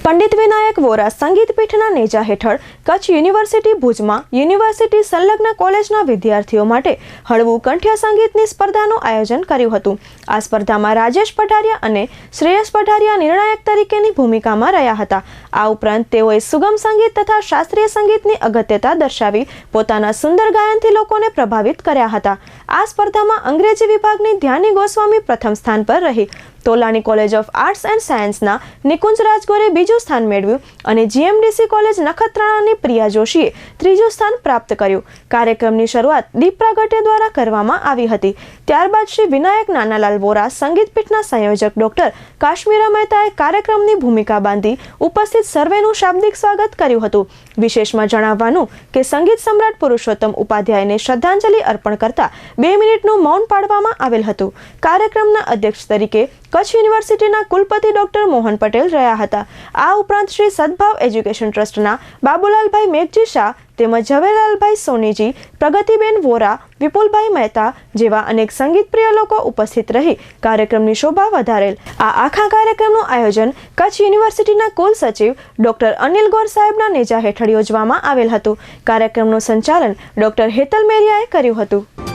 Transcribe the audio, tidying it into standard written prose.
પંડિત વિનાયક વોરા સંગીત પીઠના નેજા હેઠળ કચ્છ યુનિવર્સિટી ભુજમાં યુનિવર્સિટી સંલગ્ન કોલેજના વિદ્યાર્થીઓ માટે હળવું કંઠ્ય સંગીતની સ્પર્ધાનું આયોજન કર્યું હતું। આ સ્પર્ધામાં રાજેશ પઢારિયા અને શ્રેયસ પઢારિયા નિર્ણાયક તરીકેની ભૂમિકામાં રહ્યા હતા। આ ઉપરાંત તેઓએ સુગમ સંગીત તથા શાસ્ત્રીય સંગીતની અગત્યતા દર્શાવી પોતાના સુંદર ગાયનથી લોકોને પ્રભાવિત કર્યા હતા। આ સ્પર્ધામાં અંગ્રેજી વિભાગની ધ્યાની ગોસ્વામી પ્રથમ સ્થાન પર રહી। Tolani college of arts and સાયન્સના નિકુંજ રાજગોરે બીજું સ્થાન મેળવ્યું અને જીએમડીસી કોલેજ નખત્રાણાની પ્રિયા જોશીએ ત્રીજું સ્થાન પ્રાપ્ત કર્યું। કાર્યક્રમની શરૂઆત દીપ પ્રાગટ્ય દ્વારા કરવામાં આવી હતી। ત્યારબાદ શ્રી વિનાયક નાનાલાલ વોરા સંગીત પીઠના સંયોજક ડોક્ટર કાશ્મીરા મહેતાએ કાર્યક્રમની ભૂમિકા બાંધી ઉપસ્થિત સર્વેનું શાબ્દિક સ્વાગત કર્યું હતું। વિશેષમાં જણાવવાનું કે સંગીત સમ્રાટ પુરુષોત્તમ ઉપાધ્યાયને શ્રદ્ધાંજલિ અર્પણ કરતા 2 મિનિટનું મૌન પાળવામાં આવેલ હતું। કાર્યક્રમના અધ્યક્ષ તરીકે કચ્છ યુનિવર્સિટીના કુલપતિ ડોક્ટર મોહન પટેલ રહ્યા હતા। આ ઉપરાંત શ્રી સદભાવ એજ્યુકેશન ટ્રસ્ટના બાબુલાલભાઈ મેઘજી શાહ તેમજ ઝવેરલાલભાઈ સોનીજી, પ્રગતિબેન વોરા, વિપુલભાઈ મહેતા જેવા અનેક સંગીતપ્રિય લોકો ઉપસ્થિત રહી કાર્યક્રમની શોભા વધારેલ। આ આખા કાર્યક્રમનું આયોજન કચ્છ યુનિવર્સિટીના કુલ સચિવ ડોક્ટર અનિલ ગોર સાહેબના નેજા હેઠળ યોજવામાં આવેલ હતું। કાર્યક્રમનું સંચાલન ડોક્ટર હેતલ મેરિયાએ કર્યું હતું।